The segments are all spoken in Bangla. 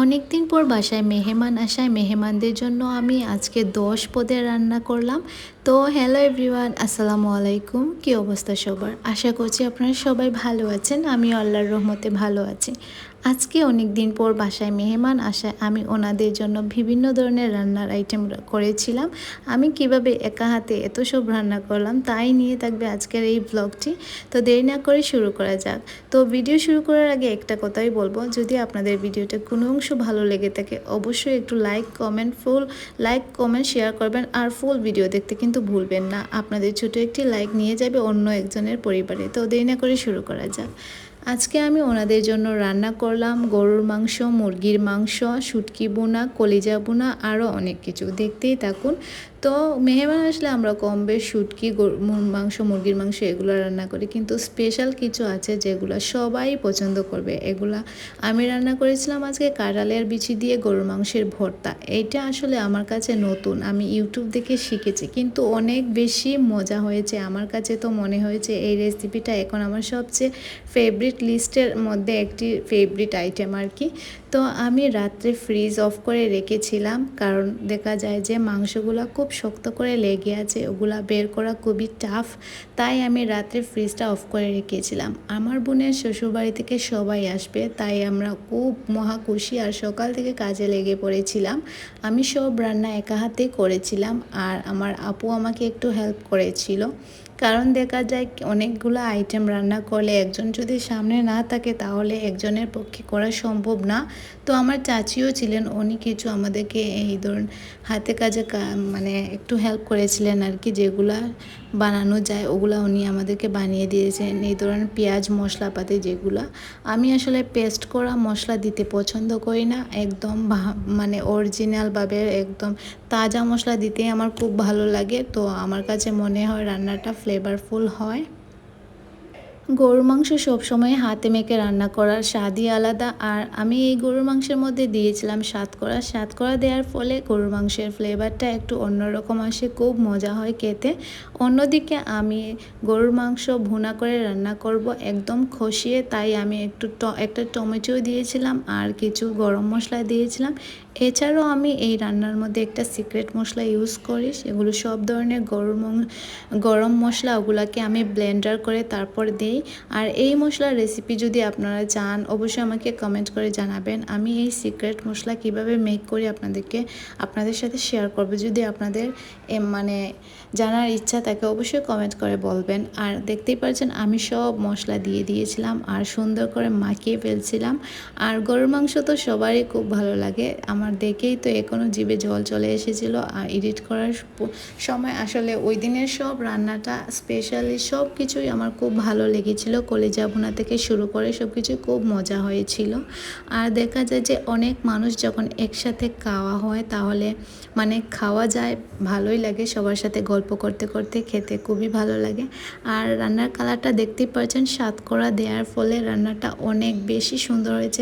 অনেক দিন পর বাসায় মেহমান আসায় মেহমানদের জন্য আমি আজকে 10 পদের রান্না করলাম। তো হ্যালো এভরিওয়ান, আসসালামু আলাইকুম। কী অবস্থা সবার? আশা করছি আপনারা সবাই ভালো আছেন। আমি আল্লাহর রহমতে ভালো আছি। আজকে অনেক দিন পর বাসায় মেহমান আসায় আমি ওনাদের জন্য বিভিন্ন ধরনের রান্নার আইটেম করেছিলাম। আমি কিভাবে একা হাতে এত সব রান্না করলাম তাই নিয়ে থাকবে আজকের এই ব্লগটি। তো দেরি না করে শুরু করা যাক। তো ভিডিও শুরু করার আগে একটা কথাই বলবো, যদি আপনাদের ভিডিওটা কোনো অংশ ভালো লেগে থাকে অবশ্যই একটু লাইক কমেন্ট শেয়ার করবেন। আর ফুল ভিডিও দেখতে কিন্তু ভুলবেন না। আপনাদের ছোট একটি লাইক নিয়ে যাবে অন্য একজনের পরিবারে। তো দেরি না করে শুরু করা যাক। আজকে আমি ওনাদের জন্য রান্না করলাম গরুর মাংস, মুরগির মাংস, শুটকি বোনা, কলিজা বোনা, আরও অনেক কিছু। দেখতেই থাকুন। তো মেহমান আসলে আমরা কম বেশ শুটকি, মাংস, মুরগির মাংস এগুলো রান্না করি, কিন্তু স্পেশাল কিছু আছে যেগুলো সবাই পছন্দ করবে। এগুলা আমি রান্না করেছিলাম আজকে কাঁঠালের বিচি দিয়ে গরুর মাংসের ভর্তা। এইটা আসলে আমার কাছে নতুন, আমি ইউটিউব দেখে শিখেছি, কিন্তু অনেক বেশি মজা হয়েছে। আমার কাছে তো মনে হয়েছে এই রেসিপিটা এখন আমার সবচেয়ে ফেভারিট লিস্টের মধ্যে একটি ফেভারিট আইটেম আর কি। তো আমি রাত্রে ফ্রিজ অফ করে রেখেছিলাম, কারণ দেখা যায় যে মাংসগুলো খুব শক্ত করে লেগে আছে, ওগুলা বের করা খুবই টাফ। তাই আমি রাত্রে ফ্রিজটা অফ করে রেখেছিলাম। আমার বোনের শ্বশুরবাড়ি থেকে সবাই আসবে, তাই আমরা খুব মহা খুশি আর সকাল থেকে কাজে লেগে পড়েছিলাম। আমি সব রান্না একা হাতেই করেছিলাম, আর আমার আপু আমাকে একটু হেল্প করেছিল। কারণ দেখা যায় অনেকগুলো আইটেম রান্না করলে একজন যদি সামনে না থাকে তাহলে একজনের পক্ষে করা সম্ভব না। তো আমার চাচিও ছিলেন, উনি কিছু আমাদেরকে এই ধরুন হাতে কাজে মানে একটু হেল্প করেছিলেন আর কি। যেগুলা বানানো যায় ওগুলা উনি আমাদেরকে বানিয়ে দিয়েছেন। এই ধরনের পেঁয়াজ মশলাপাতি যেগুলা, আমি আসলে পেস্ট করা মশলা দিতে পছন্দ করি না। একদম মানে অরিজিনালভাবে একদম তাজা মশলা দিতেই আমার খুব ভালো লাগে। তো আমার কাছে মনে হয় রান্নাটা ফ্লেভারফুল হয়। গরুর মাংস সবসময় হাতে মেখে রান্না করার স্বাদই আলাদা। আর আমি এই গরুর মাংসের মধ্যে দিয়েছিলাম সাতকরা দেওয়ার ফলে গরুর মাংসের ফ্লেভারটা একটু অন্যরকম আসে, খুব মজা হয় খেতে। অন্যদিকে আমি গরুর মাংস ভুনা করে রান্না করব একদম খসিয়ে, তাই আমি একটা টমেটো দিয়েছিলাম আর কিছু গরম মশলা দিয়েছিলাম। এছাড়াও আমি এই রান্নার মধ্যে একটা সিক্রেট মশলা ইউজ করি, সেগুলো সব ধরনের গরম মশলা ওগুলাকে আমি ব্লেন্ডার করে তারপর দিই। আর এই মশলার রেসিপি যদি আপনারা চান অবশ্যই আমাকে কমেন্ট করে জানাবেন। আমি এই সিক্রেট মশলা কিভাবে মেক করি আপনাদের সাথে শেয়ার করব। যদি আপনাদের মানে জানার ইচ্ছা থাকে অবশ্যই কমেন্ট করে বলবেন। আর দেখতেই পাচ্ছেন আমি সব মশলা দিয়ে দিয়েছিলাম আর সুন্দর করে মাখিয়ে ফেলছিলাম। আর গরুর মাংস তো সবারই খুব ভালো লাগে, আমার দেখেই তো এখনও জিভে জল চলে এসেছিলো। আর এডিট করার সময় আসলে ওই দিনের সব রান্নাটা স্পেশালি সব কিছুই আমার খুব ভালো লেগেছিল। কলিজা ভুনা থেকে শুরু করে সব কিছুই খুব মজা হয়েছিল। আর দেখা যায় যে অনেক মানুষ যখন একসাথে খাওয়া হয় তাহলে মানে খাওয়া যায়, ভালোই লাগে। সবার সাথে গল্প করতে করতে খেতে খুবই ভালো লাগে। আর রান্নার কালারটা দেখতেই পাচ্ছেন, সাতকরা দেওয়ার ফলে রান্নাটা অনেক বেশি সুন্দর হয়েছে।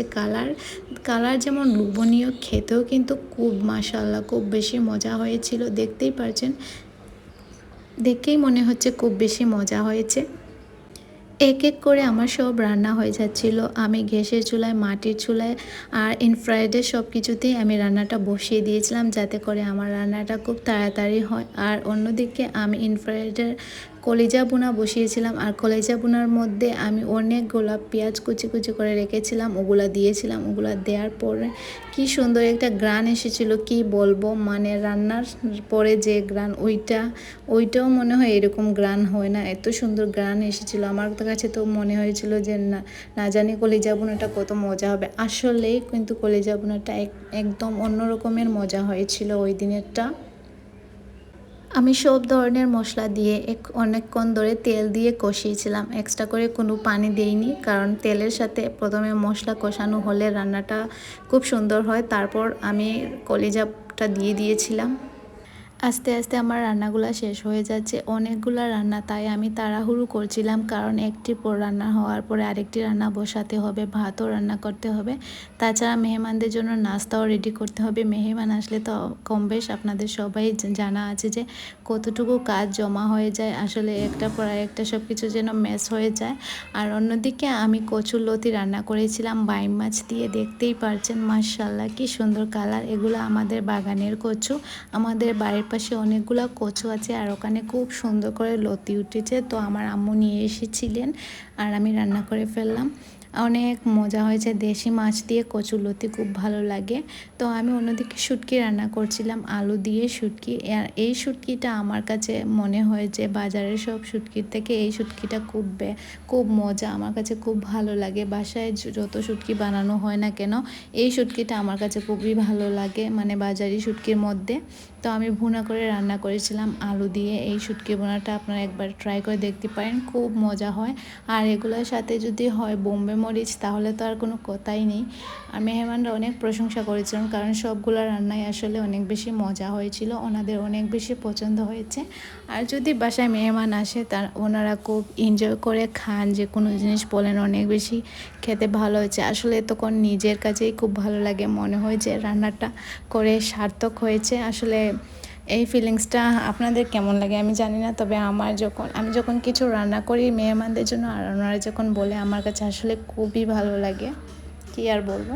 কালার যেমন লোভনীয়, খেতেও কিন্তু খুব মাশাআল্লাহ খুব বেশি মজা হয়েছিল। দেখতেই পাচ্ছেন, দেখেই মনে হচ্ছে খুব বেশি মজা হয়েছে। এক এক করে আমার সব রান্না হয়ে যাচ্ছিল। আমি গ্যাসের চুলায়, মাটির চুলায় আর ইনফ্রারেডে সব কিছুতেই আমি রান্নাটা বসিয়ে দিয়েছিলাম, যাতে করে আমার রান্নাটা খুব তাড়াতাড়ি হয়। আর অন্যদিকে আমি ইনফ্রারেডের কলিজা বোনা বসিয়েছিলাম। আর কলিজা বোনার মধ্যে আমি অনেকগুলো পেঁয়াজ কুচি কুচি করে রেখেছিলাম, ওগুলা দিয়েছিলাম। ওগুলা দেওয়ার পরে কি সুন্দর একটা গ্রান এসেছিল, কি বলবো। মানে রান্নার পরে যে গ্রান ওইটাও মনে হয় এরকম গ্রান হয় না, এত সুন্দর গ্রান এসেছিল। আমার কাছে তো মনে হয়েছিল যে না জানি কলিজা বোনাটা কত মজা হবে। আসলেই কিন্তু কলিজা বোনাটা একদম অন্য রকমের মজা হয়েছিল ওই দিনেরটা। আমি সব ধরনের মশলা দিয়ে অনেকক্ষণ ধরে তেল দিয়ে কষিয়েছিলাম, এক্সট্রা করে কোনো পানি দেইনি, কারণ তেলের সাথে প্রথমে মশলা কষানো হলে রান্নাটা খুব সুন্দর হয়। তারপর আমি কলিজাটা দিয়ে দিয়েছিলাম। আস্তে আস্তে আমার রান্নাগুলো শেষ হয়ে যাচ্ছে, অনেকগুলো রান্না, তাই আমি তাড়াহুড়ো করছিলাম, কারণ একটির পর রান্না হওয়ার পরে আরেকটি রান্না বসাতে হবে, ভাতও রান্না করতে হবে, তাছাড়া মেহমানদের জন্য নাস্তাও রেডি করতে হবে। মেহমান আসলে তো কম বেশ আপনাদের সবাই জানা আছে যে কতটুকু কাজ জমা হয়ে যায়, আসলে একটা পর একটা সব কিছু যেন মেস হয়ে যায়। আর অন্যদিকে আমি কচুরলতি রান্না করেছিলাম বাইম মাছ দিয়ে, দেখতেই পারছেন মাশাআল্লাহ কি সুন্দর কালার। এগুলো আমাদের বাগানের কচু, আমাদের বাড়ির পাশে অনেকগুলো কচু আছে আর ওখানে খুব সুন্দর করে লতি উঠেছে, তো আমার আম্মু নিয়ে এসেছিলেন আর আমি রান্না করে ফেললাম। অনেক মজা হয়েছে, দেশি মাছ দিয়ে কচুরলতি খুব ভালো লাগে। তো আমি অন্যদিকে শুটকি রান্না করছিলাম, আলু দিয়ে শুটকি। আর এই শুটকিটা আমার কাছে মনে হয় যে বাজারের সব শুটকির থেকে এই শুটকিটা খুব মজা, আমার কাছে খুব ভালো লাগে। বাসায় যত শুটকি বানানো হয় না কেন, এই শুটকিটা আমার কাছে খুবই ভালো লাগে, মানে বাজারি শুটকির মধ্যে। তো আমি ভুনা করে রান্না করেছিলাম আলু দিয়ে। এই শুটকি ভুনাটা আপনারা একবার ট্রাই করে দেখতে পারেন, খুব মজা হয়। আর এগুলোর সাথে যদি হয় বোম্বে মরিচ, তাহলে তো আর কোনো কথাই নেই। আর মেহমানরা অনেক প্রশংসা করেছিলেন, কারণ সবগুলো রান্নাই আসলে অনেক বেশি মজা হয়েছিল, ওনাদের অনেক বেশি পছন্দ হয়েছে। আর যদি বাসায় মেহমান আসে, ওনারা খুব এনজয় করে খান, যে কোনো জিনিস বলেন অনেক বেশি খেতে ভালো হয়েছে। আসলে তখন নিজের কাছেই খুব ভালো লাগে, মনে হয় যে রান্নাটা করে সার্থক হয়েছে। আসলে এই ফিলিংসটা আপনাদের কেমন লাগে আমি জানি না, তবে আমি যখন কিছু রান্না করি মেহমানদের জন্য, আর ওনারা যখন বলে, আমার কাছে আসলে খুবই ভালো লাগে, কি আর বলবো।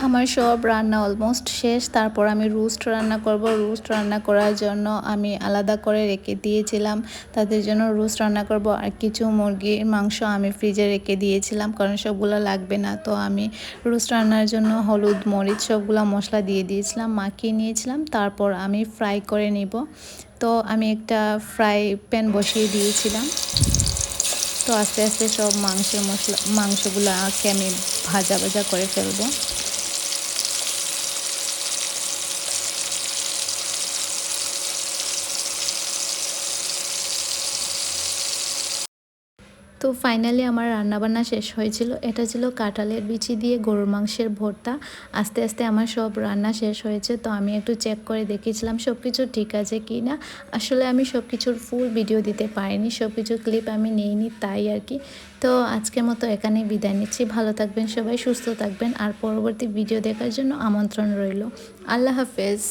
আমার সব রান্না অলমোস্ট শেষ, তারপর আমি রোস্ট রান্না করব। রোস্ট রান্না করার জন্য আমি আলাদা করে রেখে দিয়েছিলাম, তাদের জন্য রোস্ট রান্না করব। আর কিছু মুরগির মাংস আমি ফ্রিজে রেখে দিয়েছিলাম, কারণ সবগুলো লাগবে না। তো আমি রোস্ট রান্নার জন্য হলুদ মরিচ সবগুলো মশলা দিয়ে দিয়েছিলাম, মাখিয়ে নিয়েছিলাম, তারপর আমি ফ্রাই করে নিব। তো আমি একটা ফ্রাই প্যান বসিয়ে দিয়েছিলাম, তো আস্তে আস্তে সব মাংসগুলোকে আমি ভাজা ভাজা করে ফেলবো। তো ফাইনালি আমার রান্নাবান্না শেষ হয়েছিল। এটা ছিল কাঁঠালের বিচি দিয়ে গরুর মাংসের ভর্তা। আস্তে আস্তে আমার সব রান্না শেষ হয়েছে, তো আমি একটু চেক করে দেখেছিলাম সব কিছু ঠিক আছে কি না। আসলে আমি সব কিছুর ফুল ভিডিও দিতে পারিনি, সব কিছুর ক্লিপ আমি নিইনি, তাই আর কি। তো আজকের মতো এখানেই বিদায় নিচ্ছি। ভালো থাকবেন সবাই, সুস্থ থাকবেন, আর পরবর্তী ভিডিও দেখার জন্য আমন্ত্রণ রইল। আল্লাহ হাফেজ।